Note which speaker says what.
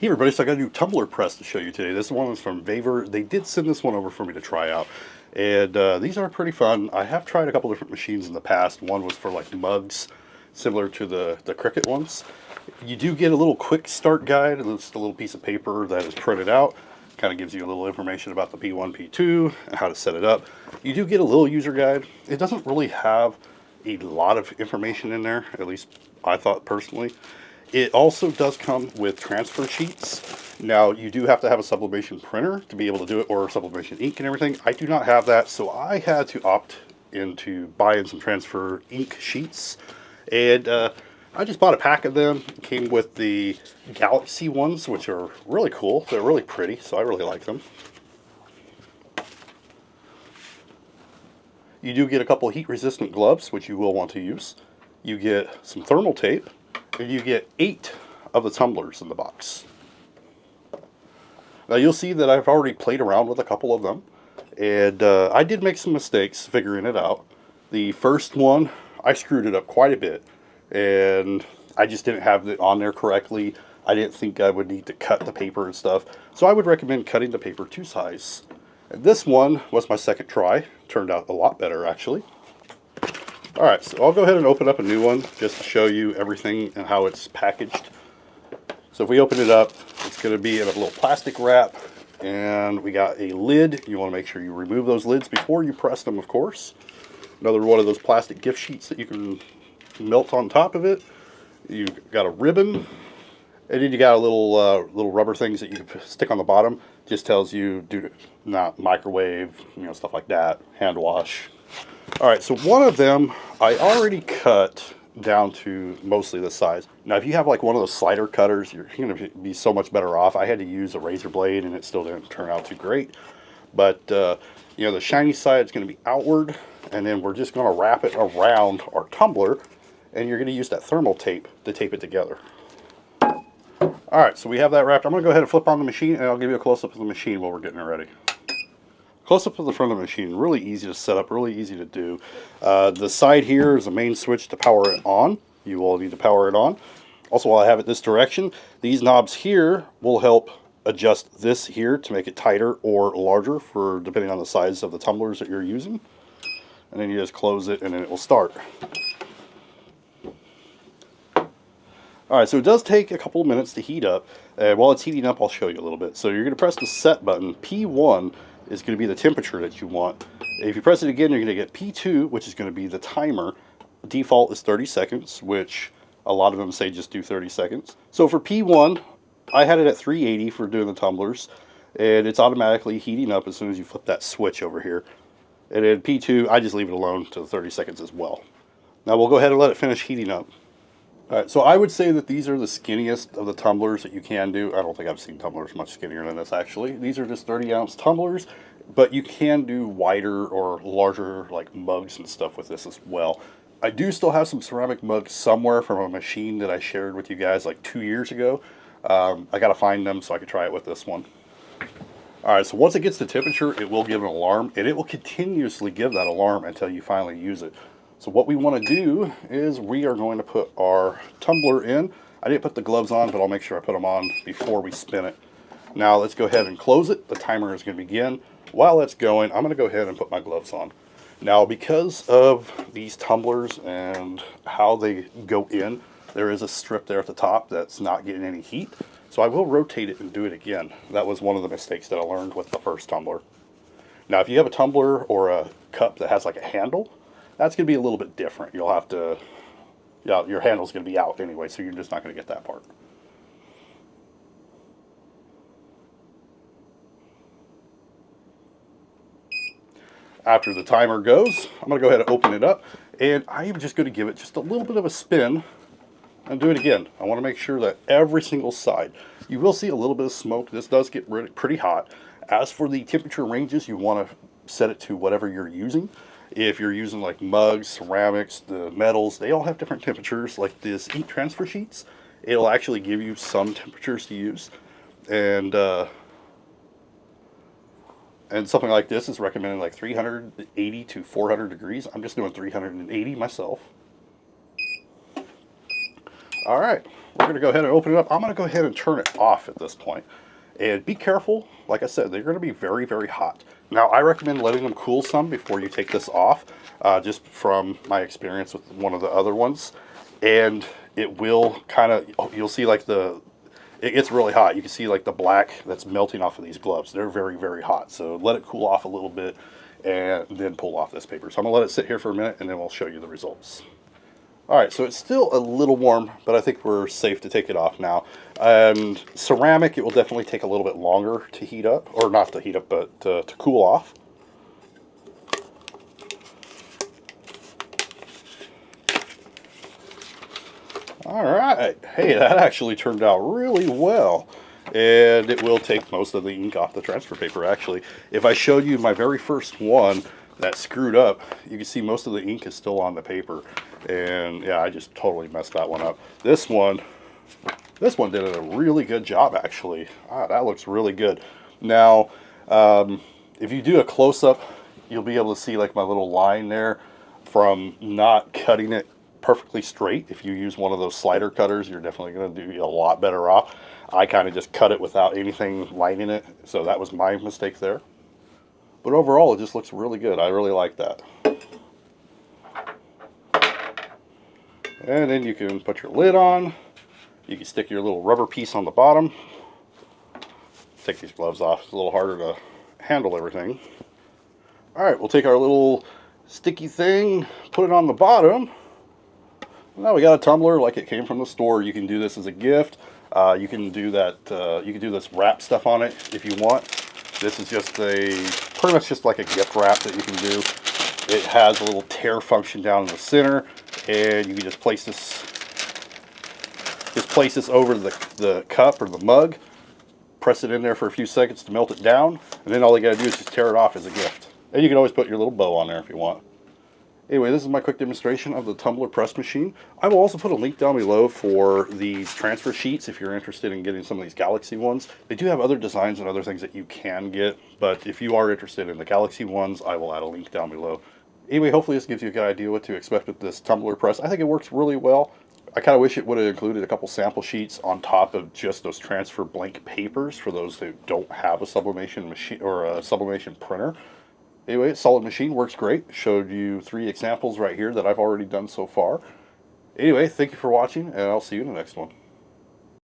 Speaker 1: Hey everybody, so I got a new tumbler press to show you today. This one is from VEVOR. They did send this one over for me to try out. And these are pretty fun. I have tried a couple different machines in the past. One was for like mugs, similar to the Cricut ones. You do get a little quick start guide. It's a little piece of paper that is printed out. Kind of gives you a little information about the P1, P2, and how to set it up. You do get a little user guide. It doesn't really have a lot of information in there, at least I thought personally. It also does come with transfer sheets. Now, you do have to have a sublimation printer to be able to do it, or sublimation ink and everything. I do not have that, so I had to opt into buying some transfer ink sheets. And I just bought a pack of them. It came with the Galaxy ones, which are really cool. They're really pretty, so I really like them. You do get a couple of heat-resistant gloves, which you will want to use. You get some thermal tape. And you get 8 of the tumblers in the box. Now you'll see that I've already played around with a couple of them, and I did make some mistakes figuring it out. The first one, I screwed it up quite a bit, and I just didn't have it on there correctly. I didn't think I would need to cut the paper and stuff, so I would recommend cutting the paper to size. And this one was my second try. Turned out a lot better, actually. Alright, so I'll go ahead and open up a new one just to show you everything and how it's packaged. So if we open it up, it's going to be in a little plastic wrap, and we got a lid. You want to make sure you remove those lids before you press them, of course. Another one of those plastic gift sheets that you can melt on top of it. You got a ribbon, and then you got a little rubber things that you can stick on the bottom. Just tells you do not microwave, stuff like that, hand wash. Alright, so one of them I already cut down to mostly the size. Now if you have like one of those slider cutters, you're going to be so much better off. I had to use a razor blade and it still didn't turn out too great. But the shiny side is going to be outward, and then we're just going to wrap it around our tumbler, and you're going to use that thermal tape to tape it together. Alright, so we have that wrapped. I'm going to go ahead and flip on the machine, and I'll give you a close-up of the machine while we're getting it ready. Close up of the front of the machine, really easy to set up, really easy to do. The side here is a main switch to power it on. You will need to power it on. Also, while I have it this direction, these knobs here will help adjust this here to make it tighter or larger, for depending on the size of the tumblers that you're using. And then you just close it and then it will start. Alright, so it does take a couple of minutes to heat up. While it's heating up, I'll show you a little bit. So you're going to press the set button. P1 is going to be the temperature that you want. If you press it again, you're going to get P2, which is going to be the timer. Default is 30 seconds, which a lot of them say just do 30 seconds. So for P1, I had it at 380 for doing the tumblers, and it's automatically heating up as soon as you flip that switch over here. And then P2, I just leave it alone to 30 seconds as well. Now we'll go ahead and let it finish heating up. Alright, so I would say that these are the skinniest of the tumblers that you can do. I don't think I've seen tumblers much skinnier than this, actually. These are just 30-ounce tumblers, but you can do wider or larger like mugs and stuff with this as well. I do still have some ceramic mugs somewhere from a machine that I shared with you guys like 2 years ago. I got to find them so I can try it with this one. Alright, so once it gets to temperature, it will give an alarm, and it will continuously give that alarm until you finally use it. So what we want to do is we are going to put our tumbler in. I didn't put the gloves on, but I'll make sure I put them on before we spin it. Now let's go ahead and close it. The timer is going to begin. While that's going, I'm going to go ahead and put my gloves on. Now, because of these tumblers and how they go in, there is a strip there at the top that's not getting any heat. So I will rotate it and do it again. That was one of the mistakes that I learned with the first tumbler. Now, if you have a tumbler or a cup that has like a handle, that's going to be a little bit different. You'll have to, your handle's going to be out anyway, so you're just not going to get that part. After the timer goes, I'm going to go ahead and open it up, and I'm just going to give it just a little bit of a spin and do it again. I want to make sure that every single side, you will see a little bit of smoke. This does get pretty hot. As for the temperature ranges, you want to set it to whatever you're using. If you're using like mugs, ceramics, the metals, they all have different temperatures. Like this heat transfer sheets, it'll actually give you some temperatures to use. And something like this is recommended like 380 to 400 degrees. I'm just doing 380 myself. All right, we're going to go ahead and open it up. I'm going to go ahead and turn it off at this point. And be careful, like I said, they're going to be very, very hot. Now, I recommend letting them cool some before you take this off, just from my experience with one of the other ones. And it will kind of, you'll see like it gets really hot. You can see like the black that's melting off of these gloves. They're very, very hot. So let it cool off a little bit and then pull off this paper. So I'm going to let it sit here for a minute and then we'll show you the results. Alright, so it's still a little warm, but I think we're safe to take it off now. And ceramic, it will definitely take a little bit longer to heat up, or not to heat up, but to cool off. Alright, hey, that actually turned out really well. And it will take most of the ink off the transfer paper, actually. If I showed you my very first one that screwed up, you can see most of the ink is still on the paper. And yeah, I just totally messed that one up. This one did a really good job, actually. That looks really good. Now, if you do a close-up, you'll be able to see like my little line there from not cutting it perfectly straight. If you use one of those slider cutters, you're definitely going to do a lot better off. I kind of just cut it without anything lining it, so that was my mistake there. But overall, it just looks really good. I really like that. And then you can put your lid on. You can stick your little rubber piece on the bottom. Take these gloves off. It's a little harder to handle everything. Alright, we'll take our little sticky thing, put it on the bottom. Now we got a tumbler like it came from the store. You can do this as a gift. You can do that. You can do this wrap stuff on it if you want. This is just pretty much just like a gift wrap that you can do. It has a little tear function down in the center, and you can just place this over the cup or the mug, press it in there for a few seconds to melt it down, and then all you gotta do is just tear it off as a gift. And you can always put your little bow on there if you want. Anyway, this is my quick demonstration of the tumbler press machine. I will also put a link down below for these transfer sheets if you're interested in getting some of these Galaxy ones. They do have other designs and other things that you can get, but if you are interested in the Galaxy ones, I will add a link down below. Anyway, hopefully this gives you a good idea what to expect with this tumbler press. I think it works really well. I kind of wish it would have included a couple sample sheets on top of just those transfer blank papers for those who don't have a sublimation machine or a sublimation printer. Anyway, solid machine, works great. Showed you 3 examples right here that I've already done so far. Anyway, thank you for watching, and I'll see you in the next one.